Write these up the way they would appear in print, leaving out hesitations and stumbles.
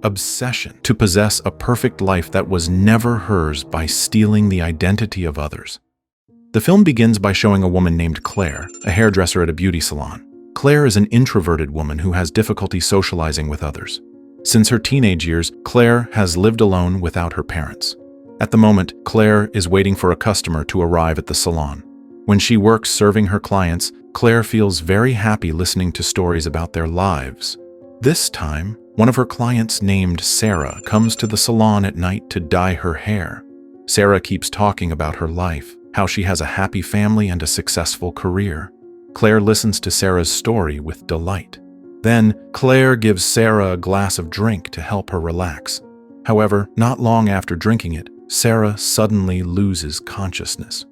obsession to possess a perfect life that was never hers by stealing the identity of others. The film begins by showing a woman named Claire, a hairdresser at a beauty salon. Claire is an introverted woman who has difficulty socializing with others. Since her teenage years, Claire has lived alone without her parents. At the moment, Claire is waiting for a customer to arrive at the salon. When she works serving her clients, Claire feels very happy listening to stories about their lives. This time, one of her clients named Sarah comes to the salon at night to dye her hair. Sarah keeps talking about her life, how she has a happy family and a successful career. Claire listens to Sarah's story with delight. Then, Claire gives Sarah a glass of drink to help her relax. However, not long after drinking it, Sarah suddenly loses consciousness.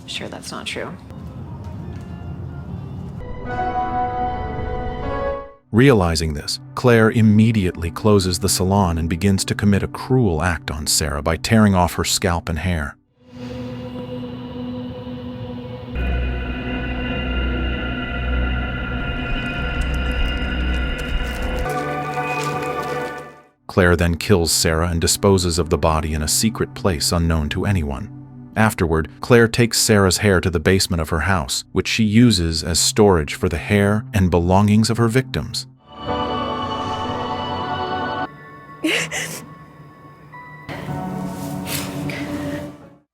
Sure, that's not true. Realizing this, Claire immediately closes the salon and begins to commit a cruel act on Sarah by tearing off her scalp and hair. Claire then kills Sarah and disposes of the body in a secret place unknown to anyone. Afterward, Claire takes Sarah's hair to the basement of her house, which she uses as storage for the hair and belongings of her victims.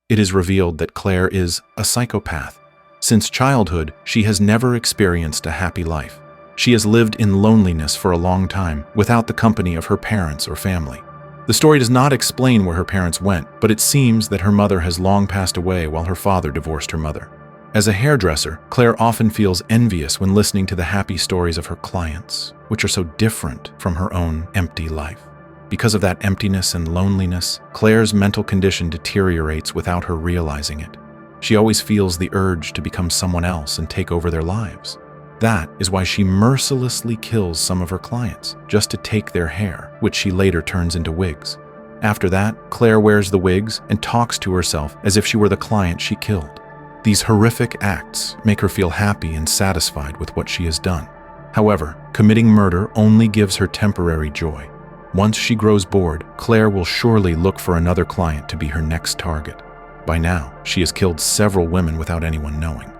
It is revealed that Claire is a psychopath. Since childhood, she has never experienced a happy life. She has lived in loneliness for a long time, without the company of her parents or family. The story does not explain where her parents went, but it seems that her mother has long passed away while her father divorced her mother. As a hairdresser, Claire often feels envious when listening to the happy stories of her clients, which are so different from her own empty life. Because of that emptiness and loneliness, Claire's mental condition deteriorates without her realizing it. She always feels the urge to become someone else and take over their lives. That is why she mercilessly kills some of her clients, just to take their hair, which she later turns into wigs. After that, Claire wears the wigs and talks to herself as if she were the client she killed. These horrific acts make her feel happy and satisfied with what she has done. However, committing murder only gives her temporary joy. Once she grows bored, Claire will surely look for another client to be her next target. By now, she has killed several women without anyone knowing.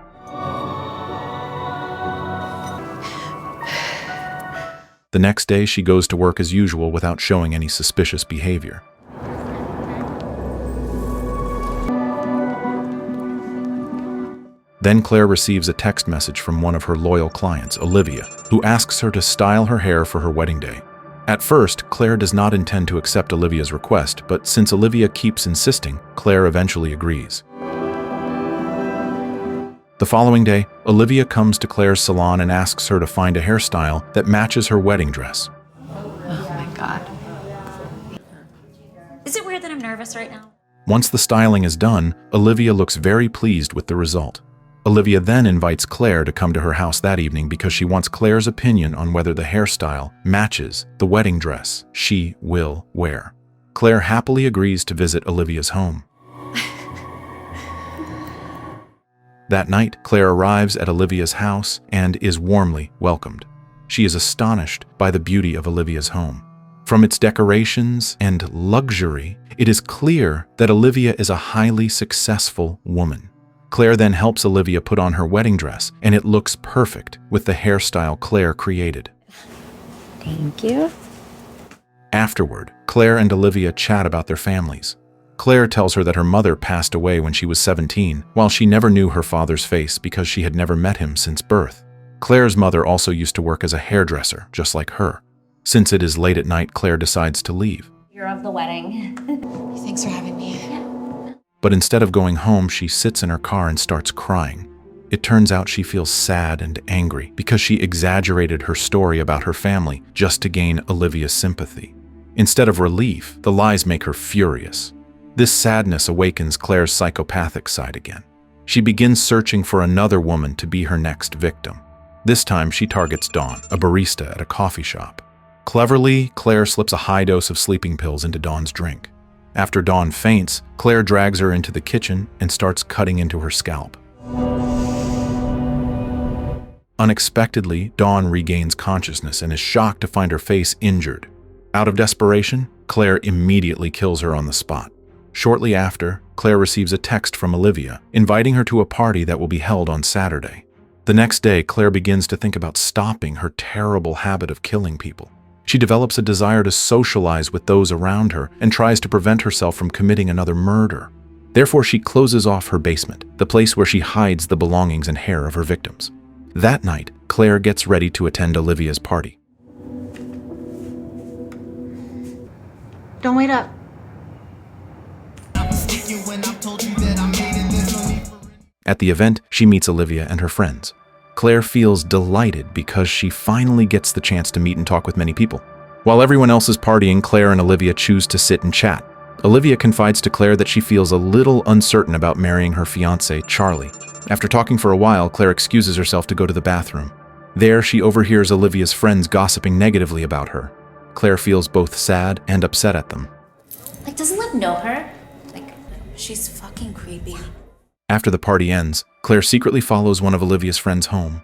The next day, she goes to work as usual without showing any suspicious behavior. Then Claire receives a text message from one of her loyal clients, Olivia, who asks her to style her hair for her wedding day. At first, Claire does not intend to accept Olivia's request, but since Olivia keeps insisting, Claire eventually agrees. The following day, Olivia comes to Claire's salon and asks her to find a hairstyle that matches her wedding dress. Oh my God. Is it weird that I'm nervous right now? Once the styling is done, Olivia looks very pleased with the result. Olivia then invites Claire to come to her house that evening because she wants Claire's opinion on whether the hairstyle matches the wedding dress she will wear. Claire happily agrees to visit Olivia's home. That night, Claire arrives at Olivia's house and is warmly welcomed. She is astonished by the beauty of Olivia's home. From its decorations and luxury, it is clear that Olivia is a highly successful woman. Claire then helps Olivia put on her wedding dress, and it looks perfect with the hairstyle Claire created. Thank you. Afterward, Claire and Olivia chat about their families. Claire tells her that her mother passed away when she was 17, while she never knew her father's face because she had never met him since birth. Claire's mother also used to work as a hairdresser, just like her. Since it is late at night, Claire decides to leave. You're of the wedding. Thanks for having me. But instead of going home, she sits in her car and starts crying. It turns out she feels sad and angry because she exaggerated her story about her family just to gain Olivia's sympathy. Instead of relief, the lies make her furious. This sadness awakens Claire's psychopathic side again. She begins searching for another woman to be her next victim. This time, she targets Dawn, a barista at a coffee shop. Cleverly, Claire slips a high dose of sleeping pills into Dawn's drink. After Dawn faints, Claire drags her into the kitchen and starts cutting into her scalp. Unexpectedly, Dawn regains consciousness and is shocked to find her face injured. Out of desperation, Claire immediately kills her on the spot. Shortly after, Claire receives a text from Olivia, inviting her to a party that will be held on Saturday. The next day, Claire begins to think about stopping her terrible habit of killing people. She develops a desire to socialize with those around her and tries to prevent herself from committing another murder. Therefore, she closes off her basement, the place where she hides the belongings and hair of her victims. That night, Claire gets ready to attend Olivia's party. Don't wait up. At the event, she meets Olivia and her friends. Claire feels delighted because she finally gets the chance to meet and talk with many people. While everyone else is partying, Claire and Olivia choose to sit and chat. Olivia confides to Claire that she feels a little uncertain about marrying her fiancé, Charlie. After talking for a while, Claire excuses herself to go to the bathroom. There, she overhears Olivia's friends gossiping negatively about her. Claire feels both sad and upset at them. Like, doesn't Liv know her? Like, she's fucking creepy. After the party ends, Claire secretly follows one of Olivia's friends home.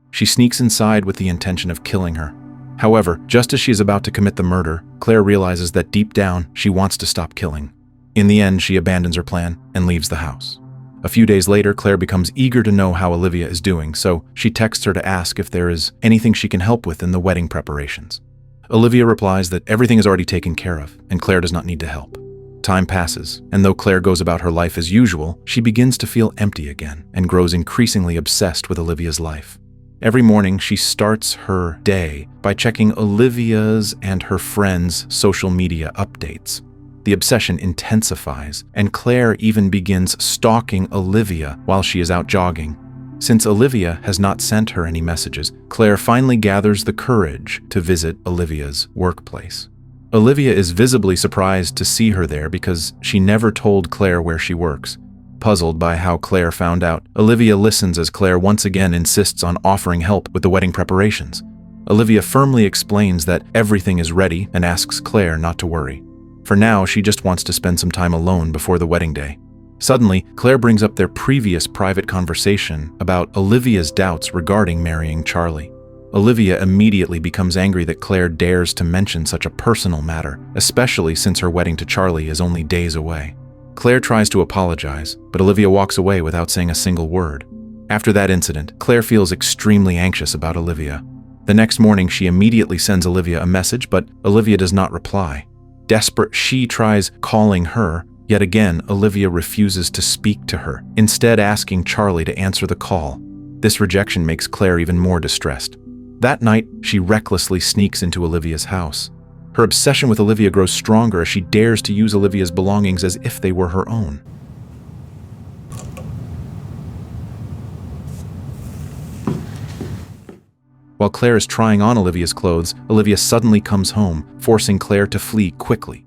She sneaks inside with the intention of killing her. However, just as she is about to commit the murder, Claire realizes that deep down, she wants to stop killing. In the end, she abandons her plan and leaves the house. A few days later, Claire becomes eager to know how Olivia is doing, so she texts her to ask if there is anything she can help with in the wedding preparations. Olivia replies that everything is already taken care of, and Claire does not need to help. Time passes, and though Claire goes about her life as usual, she begins to feel empty again and grows increasingly obsessed with Olivia's life. Every morning, she starts her day by checking Olivia's and her friends' social media updates. The obsession intensifies, and Claire even begins stalking Olivia while she is out jogging. Since Olivia has not sent her any messages, Claire finally gathers the courage to visit Olivia's workplace. Olivia is visibly surprised to see her there because she never told Claire where she works. Puzzled by how Claire found out, Olivia listens as Claire once again insists on offering help with the wedding preparations. Olivia firmly explains that everything is ready and asks Claire not to worry. For now, she just wants to spend some time alone before the wedding day. Suddenly, Claire brings up their previous private conversation about Olivia's doubts regarding marrying Charlie. Olivia immediately becomes angry that Claire dares to mention such a personal matter, especially since her wedding to Charlie is only days away. Claire tries to apologize, but Olivia walks away without saying a single word. After that incident, Claire feels extremely anxious about Olivia. The next morning, she immediately sends Olivia a message, but Olivia does not reply. Desperate, she tries calling her. Yet again, Olivia refuses to speak to her, instead asking Charlie to answer the call. This rejection makes Claire even more distressed. That night, she recklessly sneaks into Olivia's house. Her obsession with Olivia grows stronger as she dares to use Olivia's belongings as if they were her own. While Claire is trying on Olivia's clothes, Olivia suddenly comes home, forcing Claire to flee quickly.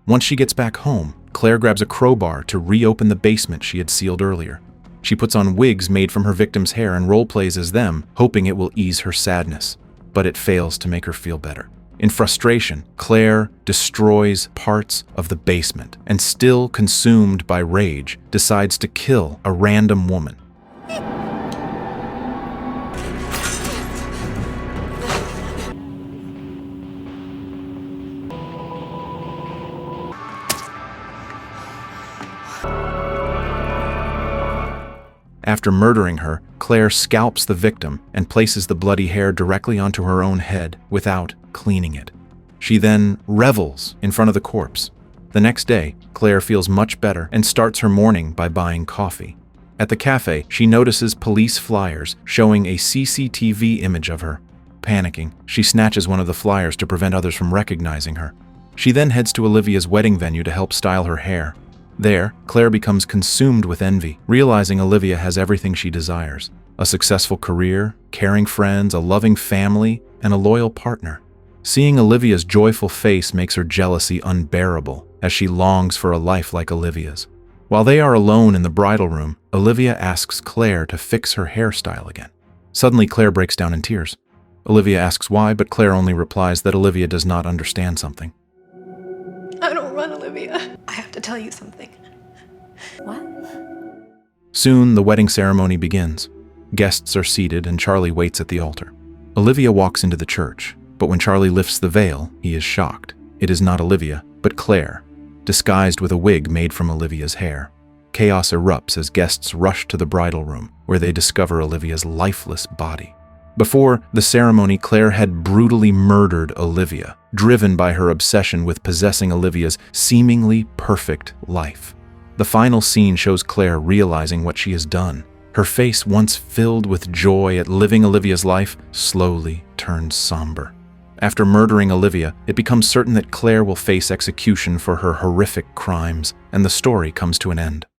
Once she gets back home, Claire grabs a crowbar to reopen the basement she had sealed earlier. She puts on wigs made from her victim's hair and role-plays as them, hoping it will ease her sadness. But it fails to make her feel better. In frustration, Claire destroys parts of the basement and, still consumed by rage, decides to kill a random woman. After murdering her, Claire scalps the victim and places the bloody hair directly onto her own head without cleaning it. She then revels in front of the corpse. The next day, Claire feels much better and starts her morning by buying coffee. At the cafe, she notices police flyers showing a CCTV image of her. Panicking, she snatches one of the flyers to prevent others from recognizing her. She then heads to Olivia's wedding venue to help style her hair. There, Claire becomes consumed with envy, realizing Olivia has everything she desires: a successful career, caring friends, a loving family, and a loyal partner. Seeing Olivia's joyful face makes her jealousy unbearable, as she longs for a life like Olivia's. While they are alone in the bridal room, Olivia asks Claire to fix her hairstyle again. Suddenly, Claire breaks down in tears. Olivia asks why, but Claire only replies that Olivia does not understand something. I don't run Olivia. I have to tell you something. What? Soon, the wedding ceremony begins. Guests are seated and Charlie waits at the altar. Olivia walks into the church, but when Charlie lifts the veil, he is shocked. It is not Olivia, but Claire, disguised with a wig made from Olivia's hair. Chaos erupts as guests rush to the bridal room, where they discover Olivia's lifeless body. Before the ceremony, Claire had brutally murdered Olivia, driven by her obsession with possessing Olivia's seemingly perfect life. The final scene shows Claire realizing what she has done. Her face, once filled with joy at living Olivia's life, slowly turns somber. After murdering Olivia, it becomes certain that Claire will face execution for her horrific crimes, and the story comes to an end.